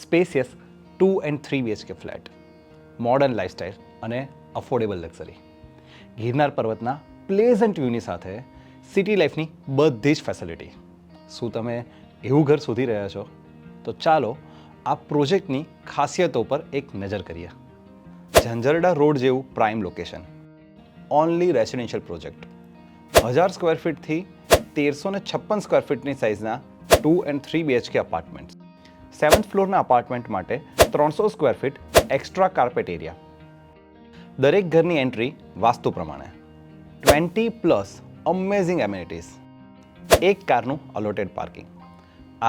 Spacious 2 and 3 BHK flat, modern lifestyle અને affordable luxury. Girnar પર્વતના pleasant વ્યૂની સાથે city લાઈફની બધી જ ફેસિલિટી. શું તમે એવું ઘર શોધી રહ્યા છો? તો ચાલો આ પ્રોજેક્ટની ખાસિયતો પર એક નજર કરીએ. ઝંઝરડા રોડ જેવું prime location, only residential project. 1000 square ફીટથી 1356 સ્ક્વેર ફીટની સાઇઝના 2 and 3 BHK અપાર્ટમેન્ટ્સ. 7th ફ્લોરના અપાર્ટમેન્ટ માટે 300 square feet extra carpet area. દરેક ઘરની એન્ટ્રી વાસ્તુ પ્રમાણે. 20+ અમેઝિંગ એમિનિટીઝ. એક કારનું અલોટેડ પાર્કિંગ.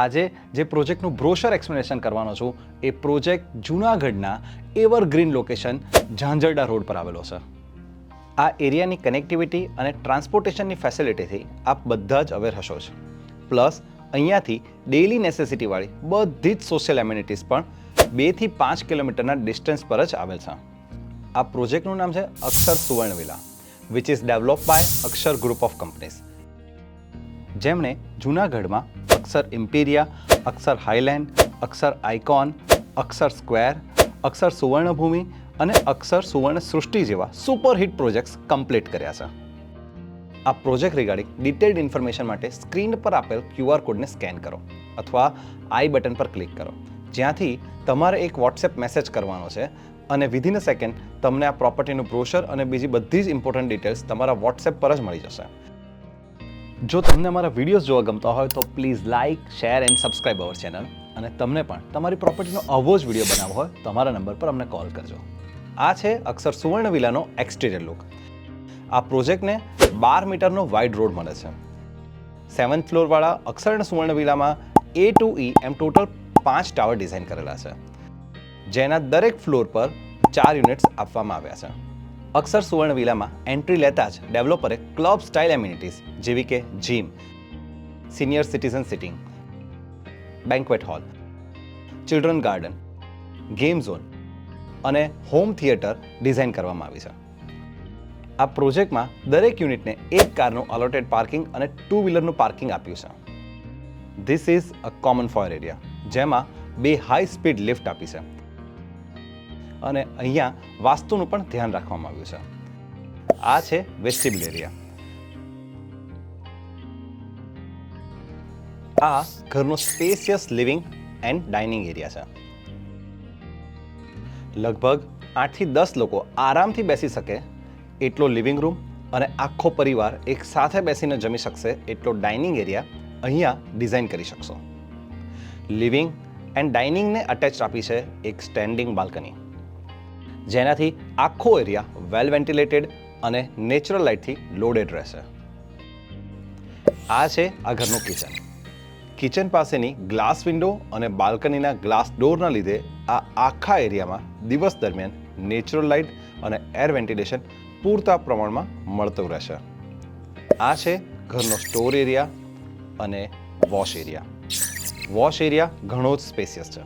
આજે જે પ્રોજેક્ટનું બ્રોશર એક્સપ્લેનેશન કરવાનો છું એ પ્રોજેક્ટ જૂનાગઢના એવરગ્રીન લોકેશન ઝાંઝરડા રોડ પર આવેલો છે. આ એરિયાની કનેક્ટિવિટી અને ટ્રાન્સપોર્ટેશનની ફેસિલિટીથી આપ બધા જ અવેર હશો જ. પ્લસ અહીંયાથી ડેઇલી નેસેસિટીવાળી બધી જ સોશિયલ એમ્યુનિટીઝ પણ 2 થી 5 કિલોમીટરના ડિસ્ટન્સ પર જ આવેલ છે. આ પ્રોજેક્ટનું નામ છે Akshar Suvarna Villa, which is develop by Akshar group of companies, જેમણે જૂનાગઢમાં અક્ષર ઇમ્પિરિયા, અક્ષર હાઈલેન્ડ, અક્ષર આઇકોન, અક્ષર સ્ક્વેર, અક્ષર સુવર્ણભૂમિ અને અક્ષર સુવર્ણ સૃષ્ટિ જેવા સુપરહિટ પ્રોજેક્ટ્સ કમ્પ્લીટ કર્યા છે. આ પ્રોજેક્ટ રિગાર્ડિંગ ડિટેલ્ડ ઇન્ફોર્મેશન માટે સ્ક્રીન પર આપેલ QR કોડને સ્કેન કરો અથવા આઈ બટન પર ક્લિક કરો, જ્યાંથી તમારે એક વોટ્સએપ મેસેજ કરવાનો છે અને વિધિન અ સેકન્ડ તમને આ પ્રોપર્ટીનું બ્રોશર અને બીજી બધી જ ઇમ્પોર્ટન્ટ ડિટેલ્સ તમારા વોટ્સએપ પર જ મળી જશે. જો તમને અમારા વિડીયોઝ જોવા ગમતા હોય તો please like, share and subscribe our channel. અને તમને પણ તમારી પ્રોપર્ટીનો આવો જ વિડીયો બનાવવો હોય તો અમારા નંબર પર અમને કોલ કરજો. આ છે અક્ષર સુવર્ણ વિલાનો એક્સટિરિયર લુક. આ પ્રોજેક્ટને 12 મીટરનો વાઇડ રોડ મળે છે. 7th ફ્લોરવાળા અક્ષર સુવર્ણ વિલામાં A to E એમ ટોટલ 5 ટાવર ડિઝાઇન કરેલા છે, જેના દરેક ફ્લોર પર 4 યુનિટ્સ આપવામાં આવ્યા છે. અક્ષર સુવર્ણ વિલામાં એન્ટ્રી લેતા જ ડેવલપરે ક્લબ સ્ટાઇલ એમ્યુનિટીઝ જેવી કે gym, senior citizen sitting, banquet hall, children garden, game zone અને હોમ થિયેટર ડિઝાઇન કરવામાં આવી છે. આ પ્રોજેક્ટમાં દરેક યુનિટને એક કારનું અલોટેડ પાર્કિંગ અને 2 વ્હીલરનું પાર્કિંગ આપ્યું છે. This is a common foyer area, જેમાં 2 હાઈ સ્પીડ લિફ્ટ આપી છે અને અહીંયા વાસ્તુનું પણ ધ્યાન રાખવામાં આવ્યું છે. આ છે વેસ્ટિબ્યુલ એરિયા. આ ઘરનો spacious living and dining area છે. લગભગ 8 થી 10 લોકો આરામથી બેસી શકે એટલો લિવિંગ રૂમ અને આખો પરિવાર એક સાથે બેસીને જમી શકશે એટલો ડાઇનિંગ એરિયા અહીંયા ડિઝાઇન કરી શકશો. લિવિંગ એન્ડ ડાઇનિંગને અટેચ આપી છે એક સ્ટેન્ડિંગ બાલ્કની, જેનાથી આખો એરિયા વેલ વેન્ટિલેટેડ અને નેચરલ લાઇટથી લોડેડ રહેશે. આ છે આ ઘરનું કિચન. કિચન પાસેની ગ્લાસ વિન્ડો અને બાલ્કનીના ગ્લાસ ડોરના લીધે આ આખા એરિયામાં દિવસ દરમિયાન નેચરલ લાઇટ અને એર વેન્ટિલેશન પૂરતા પ્રમાણમાં મળતું રહેશે. આ છે ઘરનો સ્ટોર એરિયા અને વોશ એરિયા. વોશ એરિયા ઘણો જ સ્પેશિયસ છે.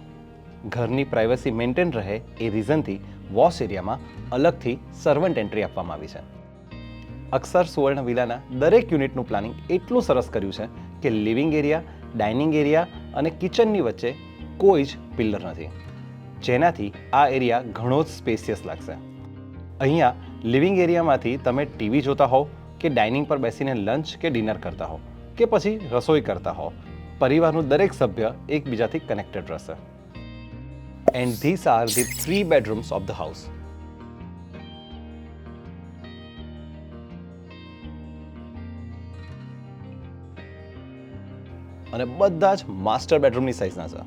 ઘરની પ્રાઇવસી મેન્ટેન રહે એ રીઝનથી વોશ એરિયામાં અલગથી સર્વન્ટ એન્ટ્રી આપવામાં આવી છે. અક્ષર સુવર્ણ વિલાના દરેક યુનિટનું પ્લાનિંગ એટલું સરસ કર્યું છે કે લિવિંગ એરિયા, ડાઇનિંગ એરિયા અને કિચનની વચ્ચે કોઈ જ પિલ્લર નથી, જેનાથી આ એરિયા ઘણો જ સ્પેશિયસ લાગશે. અહીંયા લિવિંગ એરિયામાંથી તમે ટીવી જોતા હોવ કે ડાઇનિંગ પર બેસીને લંચ કે ડિનર કરતા હો કે પછી રસોઈ કરતા હો, પરિવારનું દરેક સભ્ય એકબીજાથી કનેક્ટેડ રહેશે. And these are the 3 bedrooms of the house. અને બધા જ માસ્ટર બેડરૂમની સાઇઝના છે.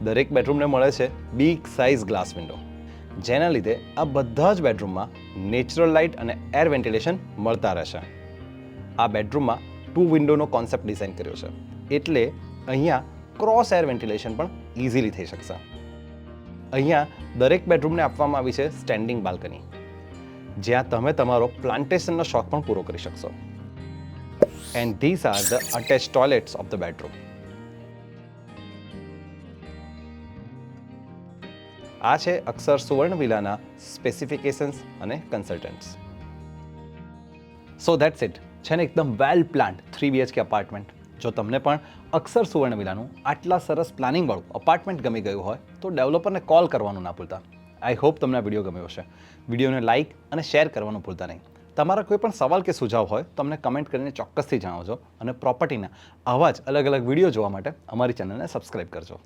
દરેક બેડરૂમને મળે છે બિગ સાઇઝ ગ્લાસ વિન્ડો, જેના લીધે આ બધા જ બેડરૂમમાં નેચરલ લાઇટ અને એર વેન્ટિલેશન મળતા રહેશે. આ બેડરૂમમાં 2 વિન્ડોનો કોન્સેપ્ટ ડિઝાઇન કર્યો છે, એટલે અહીંયા ક્રોસ એર વેન્ટિલેશન પણ ઇઝીલી થઈ શકશે. અહીંયા દરેક બેડરૂમને આપવામાં આવી છે સ્ટેન્ડિંગ બાલ્કની, જ્યાં તમે તમારો પ્લાન્ટેશનનો શોખ પણ પૂરો કરી શકશો. And this are the attach toilets of the bedroom. આ છે અક્ષર સુવર્ણ વિલાના સ્પેસિફિકેશન્સ અને કન્સલ્ટન્ટ્સ. So that's it. છે ને એકદમ વેલ પ્લાન્ડ 3 BHK અપાર્ટમેન્ટ. જો તમને પણ અક્ષર સુવર્ણ વિલાનું આટલા સરસ પ્લાનિંગવાળું અપાર્ટમેન્ટ ગમી ગયું હોય તો ડેવલપરને કોલ કરવાનું ના ભૂલતા. આઈ હોપ તમને આ વિડીયો ગમ્યો હશે. વિડીયોને લાઇક અને શેર કરવાનું ભૂલતા નહીં. તમારા કોઈ પણ સવાલ કે સુઝાવ હોય તો અમને કમેન્ટ કરીને ચોક્કસથી જણાવજો અને પ્રોપર્ટીના આવા જ અલગ અલગ વિડીયો જોવા માટે અમારી ચેનલને સબસ્ક્રાઇબ કરજો.